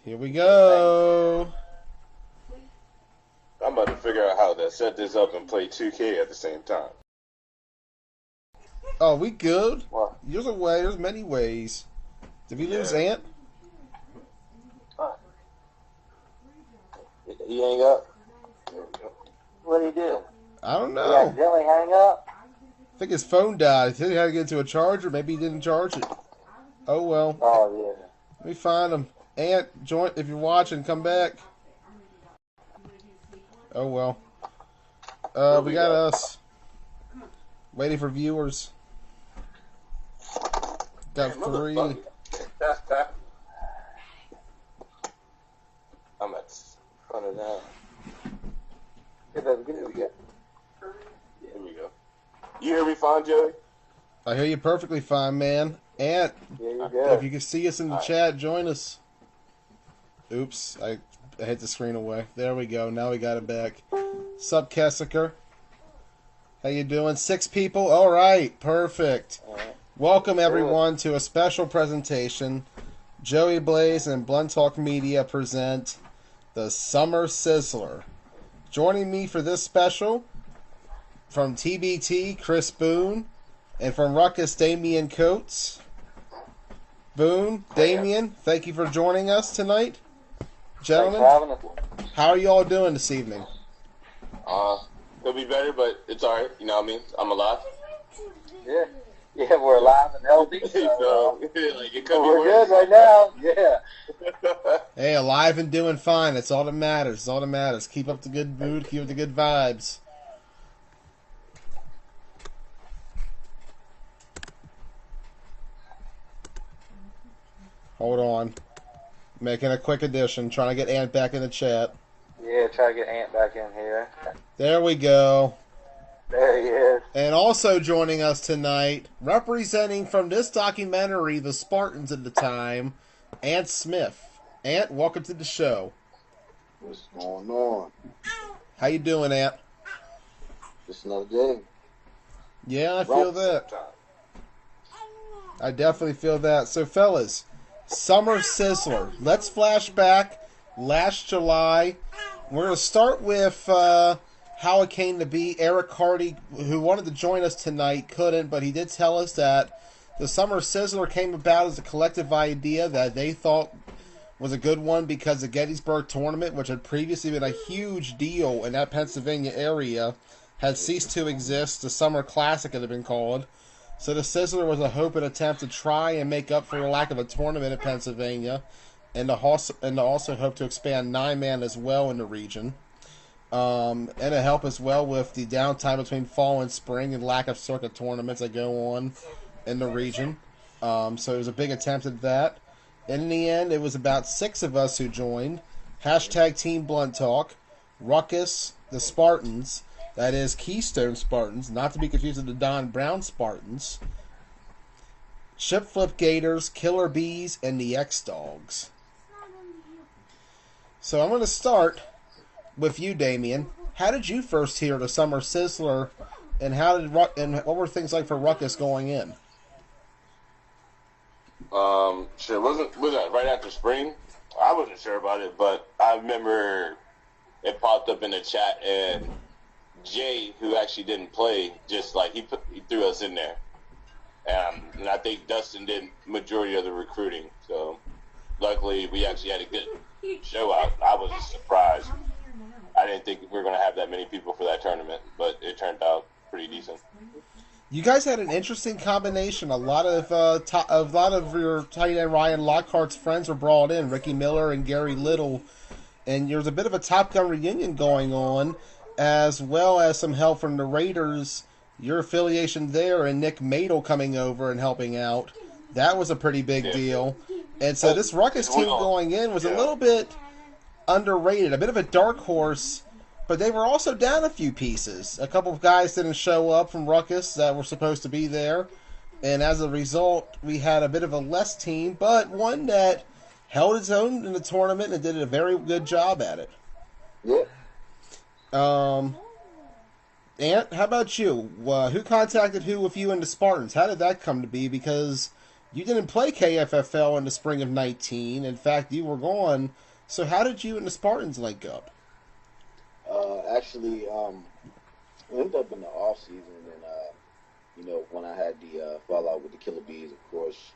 Here we go. I'm about to figure out how to set this up and play 2K at the same time. Oh, we good? What? There's a way. There's many ways. Did we lose Ant? He hang up? What did he do? I don't He know. accidentally hang up? I think his phone died. I think he had to get into a charger. Maybe he didn't charge it. Oh, well. Oh, yeah. Let me find him. Ant, join if you're watching, come back. Oh, well. We got us. Waiting for viewers. Got 3. I'm at front of that. Here we go. Here we go. You hear me fine, Joey? I hear you perfectly fine, man. Ant, Here you go. if you can see us in the chat, join us. Oops, I hit the screen away. There we go. Now we got it back. Sup, Kessiker? How you doing? 6 people? All right, perfect. Welcome, everyone, to a special presentation. Joey Blaze and Blunt Talk Media present the Summer Sizzler. Joining me for this special, from TBT, Chris Boone, and from Ruckus, Damian Coates. Boone, Damian, thank you for joining us tonight. Gentlemen, how are you all doing this evening? It'll be better, but it's alright. You know what I mean? I'm alive. Yeah. Yeah, we're alive and healthy. So, like, it could be we're worse. good right now. Yeah. Hey, alive and doing fine. That's all that matters. That's all that matters. Keep up the good mood. Keep up the good vibes. Hold on. Making a quick addition. Trying to get Ant back in the chat. Yeah, try to get Ant back in here. There we go. There he is. And also joining us tonight, representing from this documentary, the Spartans at the time, Ant Smith. Ant, welcome to the show. What's going on? How you doing, Ant? Just another day. Yeah, I feel that. I definitely feel that. So, fellas, Summer Sizzler. Let's flash back last July. We're going to start with how it came to be. Eric Hardy, who wanted to join us tonight, couldn't, but he did tell us that the Summer Sizzler came about as a collective idea that they thought was a good one because the Gettysburg tournament, which had previously been a huge deal in that Pennsylvania area, had ceased to exist. The Summer Classic it had been called. So the Sizzler was a hope and attempt to try and make up for the lack of a tournament in Pennsylvania, and to also hope to expand 9-man as well in the region. And to help as well with the downtime between fall and spring and lack of circuit tournaments that go on in the region. So it was a big attempt at that. And in the end, it was about 6 of us who joined. Hashtag Team Blunt Talk, Ruckus, the Spartans, that is Keystone Spartans, not to be confused with the Don Brown Spartans, Chip Flip Gators, Killer Bees, and the X-Dogs. So I'm going to start with you, Damian. How did you first hear the Summer Sizzler, and what were things like for Ruckus going in? Sure, was that right after spring? I wasn't sure about it, but I remember it popped up in the chat, and Jay, who actually didn't play, just like he threw us in there, and I think Dustin did majority of the recruiting. So luckily, we actually had a good show out. I was surprised. I didn't think we were going to have that many people for that tournament, but it turned out pretty decent. You guys had an interesting combination. A lot of your tight end Ryan Lockhart's friends were brought in, Ricky Miller and Gary Little, and there's a bit of a Top Gun reunion going on, as well as some help from the Raiders. Your affiliation there, and Nick Madel coming over and helping out. That was a pretty big deal. And so this Ruckus team going in was a little bit underrated, a bit of a dark horse, but they were also down a few pieces. A couple of guys didn't show up from Ruckus that were supposed to be there, and as a result, we had a bit of a less team, but one that held its own in the tournament and did a very good job at it. Yeah. Ant, how about you? Who contacted who with you and the Spartans? How did that come to be? Because You didn't play KFFL in the spring of 19. In fact, you were gone. So how did you and the Spartans link up? Actually, we ended up in the off season, and when I had the fallout with the Killer Bees, of course,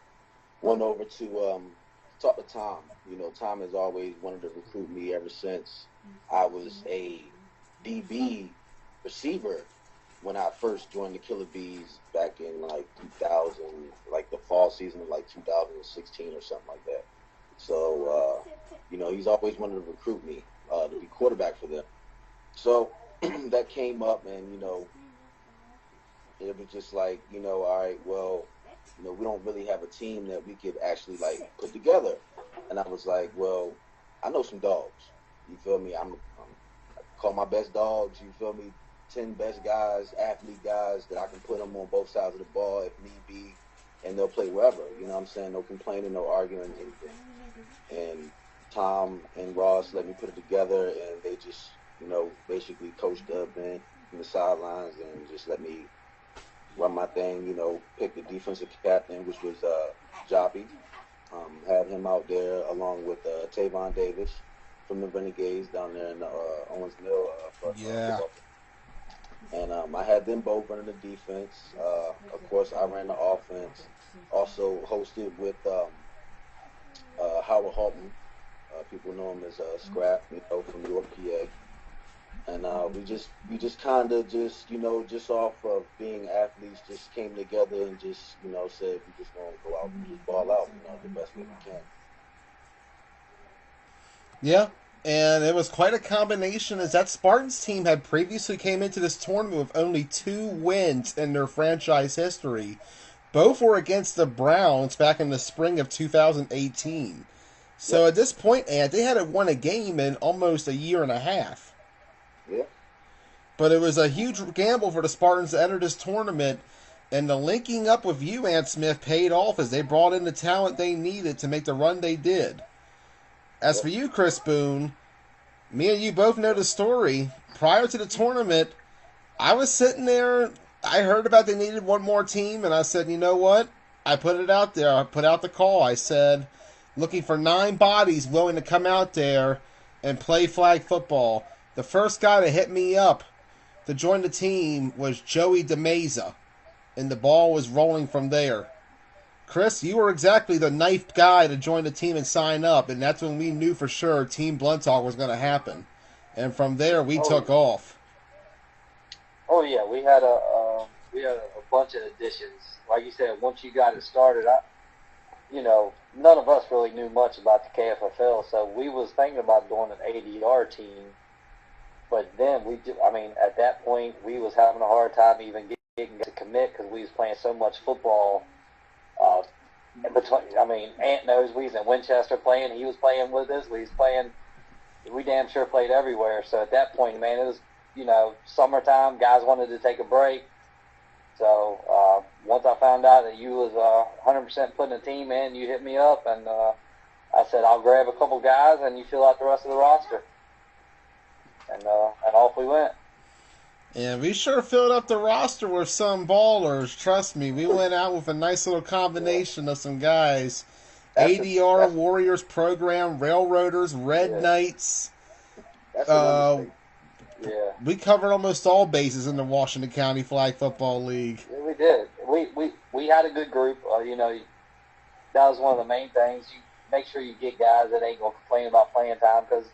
went over to talk to Tom. Tom has always wanted to recruit me ever since I was a DB receiver when I first joined the Killer Bees back in like 2000, like the fall season of like 2016 or something like that. So, he's always wanted to recruit me to be quarterback for them. So that came up, and, it was just like, all right, well, we don't really have a team that we could actually like put together. And I was like, well, I know some dogs. You feel me? I call my best dogs. You feel me? 10 best guys, athlete guys that I can put them on both sides of the ball if need be, and they'll play wherever. You know what I'm saying? No complaining, no arguing, anything. And Tom and Ross let me put it together, and they just, basically coached up in the sidelines and just let me run my thing, pick the defensive captain, which was Joppy. Had him out there along with Tavon Davis from the Renegades down there in Owens Mill. Yeah. And I had them both running the defense. Of course, I ran the offense. Also hosted with Howard Halton. People know him as Scrap, from New York, PA. And we just kind of just off of being athletes, just came together and just, said we just want to go out and just ball out, the best way we can. Yeah, and it was quite a combination, as that Spartans team had previously came into this tournament with only 2 wins in their franchise history. Both were against the Browns back in the spring of 2018. So at this point, Ant, they hadn't won a game in almost a year and a half. Yeah. But it was a huge gamble for the Spartans to enter this tournament, and the linking up with you, Ant Smith, paid off as they brought in the talent they needed to make the run they did. As for you, Chris Boone, me and you both know the story. Prior to the tournament, I was sitting there, I heard about they needed one more team, and I said, you know what? I put it out there. I put out the call. I said, looking for 9 bodies willing to come out there and play flag football. The first guy to hit me up to join the team was Joey DeMeza, and the ball was rolling from there. Chris, you were exactly the 9th guy to join the team and sign up, and that's when we knew for sure Team Blunt Talk was going to happen. And from there, we took off. Oh yeah, we had a bunch of additions. Like you said, once you got it started, none of us really knew much about the KFFL, so we was thinking about doing an ADR team. But then at that point, we was having a hard time even getting to commit because we was playing so much football. Ant knows we was in Winchester playing. He was playing with us. We damn sure played everywhere. So at that point, man, it was, summertime. Guys wanted to take a break. So once I found out that you was 100% putting a team in, you hit me up, and I said, I'll grab a couple guys, and you fill out the rest of the roster. And off we went. Yeah, we sure filled up the roster with some ballers. Trust me, we went out with a nice little combination of some guys. ADR, Warriors Program, Railroaders, Red Knights. We covered almost all bases in the Washington County Flag Football League. Yeah, we did. We had a good group. That was one of the main things. You make sure you get guys that ain't going to complain about playing time, because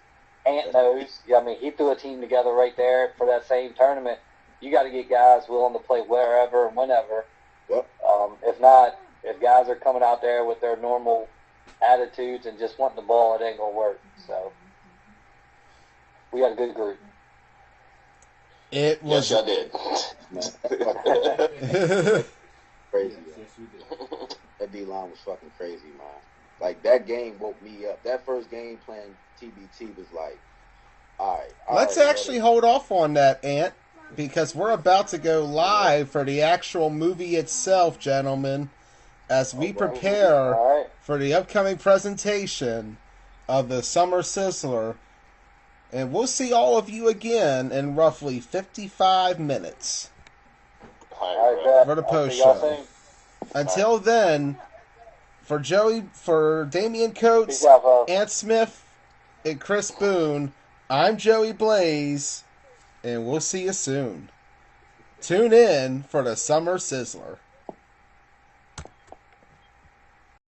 Ant knows. He threw a team together right there for that same tournament. You got to get guys willing to play wherever and whenever. Yep. If not, if guys are coming out there with their normal attitudes and just wanting the ball, it ain't going to work. So we had a good group. It was. Yes, I did. Crazy. That D-line was fucking crazy, man. Like, that game woke me up. That first game playing TBT was like, all right. Let's actually hold off on that, Ant, because we're about to go live for the actual movie itself, gentlemen, as we prepare for the upcoming presentation of the Summer Sizzler. And we'll see all of you again in roughly 55 minutes for the post show. Until then, For Joey, for Damian Coates, Peace out, folks. Ant Smith, and Chris Boone, I'm Joey Blaze, and we'll see you soon. Tune in for the Summer Sizzler.